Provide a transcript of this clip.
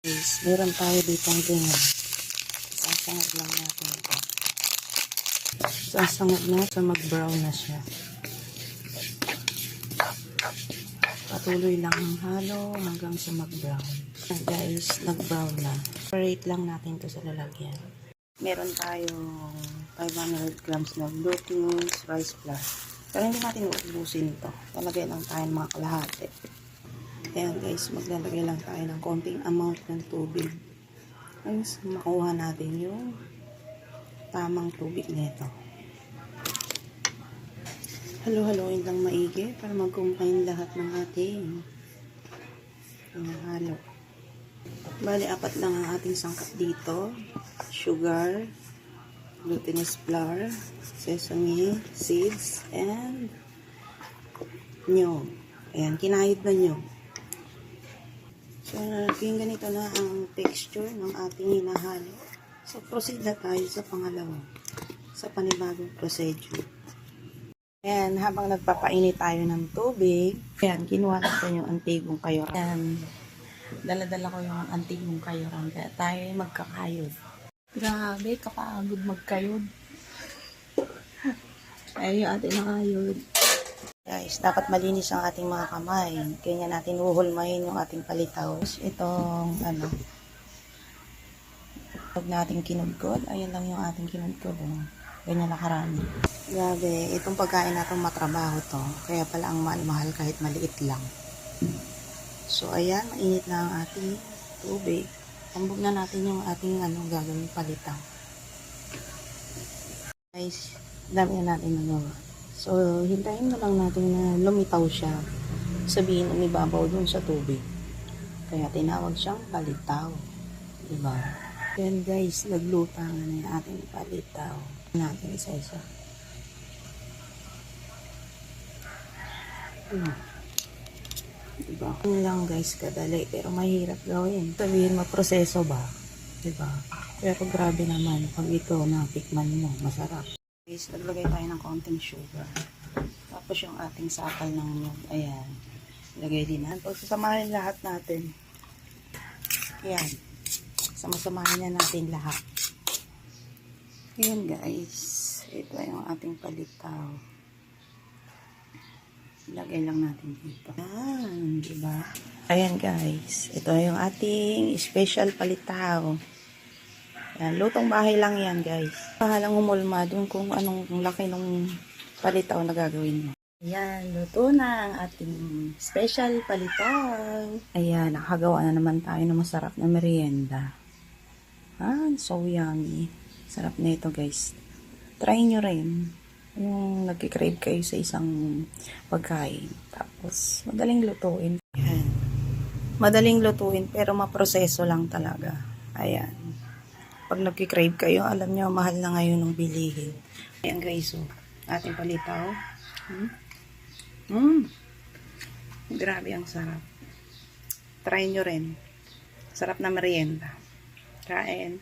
Guys, meron tayo ditong dinner. Sasangag lang natin ito. Sasangag na sa mag-brown na siya. Patuloy lang ang halo hanggang sa mag-brown. Guys, nag-brown na. Separate lang natin ito sa lalagyan. Meron tayong 500 grams na glutinous rice flour. Pero hindi natin uubusin ito. Talagay lang tayo ng mga kalahati. Ayan guys, maglalagay lang tayo ng konting amount ng tubig. Guys, makuha natin yung tamang tubig nito. Halo-haloin lang maigi para mag-combine lahat ng ating halo. Bali, 4 lang ang ating sangkap dito. Sugar, glutinous flour, sesame seeds, and nyog. Ayan, kinayod na nyog. So, yung ganito na ang texture ng ating hinahalo. So, proceed na tayo sa pangalawa. Sa panibagong procedure. Ayan, habang nagpapainit tayo ng tubig, ayan, kinuha natin yung antigong kayoran. Ayan, dala-dala ko yung antigong kayoran. Kaya tayo magkakayod. Grabe, kapagod magkayod. Ay, yung ating nakayod. Guys, dapat malinis ang ating mga kamay. Kaya natin uhulmahin yung ating palitaw. Itong, huwag nating kinudkod. Ayan lang yung ating kinudkod. Oh. Ganyan na karami. Grabe, itong pagkain natin matrabaho to. Kaya pala ang mahal-mahal kahit maliit lang. So, ayan, mainit na ang ating tubig. Tambog na natin yung ating gagawin palitaw. Guys, dami na natin nagawa. So, hintayin na lang natin na lumitaw siya. Sabihin umibabaw dun sa tubig. Kaya tinawag siyang palitaw. Diba? Yan guys, nagluta na yung ating palitaw. Natin isa-isa. Diba? Yun lang guys, kadali. Pero mahirap gawin. Sabihin maproseso ba? Diba? Pero grabe naman. Pag ito natikman mo, masarap. Guys, naglagay tayo ng konting sugar. Tapos yung ating sakal ng nyug. Ayan. Lagay din natin. Pagsasamahin lahat natin. Ayan. Sama-samahin na natin lahat. Ayan guys. Ito yung ating palitaw. Lagay lang natin dito. Ayan. Diba? Ayan guys. Ito yung ating special palitaw. Yan, lutong bahay lang yan guys. Bahalang umulma dun kung anong laki ng palitaw na gagawin mo. Ayan, luto na ang ating special palitaw. Ayan, nakagawa na naman tayo ng masarap na merienda. So yummy. Sarap na ito guys. Try nyo rin. Yung nagkikrave kayo sa isang pagkain. Tapos, madaling lutuin. Ayan. Madaling lutuin pero maproseso lang talaga. Ayan. Pag nagkikrave kayo, alam nyo, mahal na ngayon ng bilihin. Ayan guys, so, ating palitaw. Grabe ang sarap. Try nyo rin. Sarap na merienda. Kain.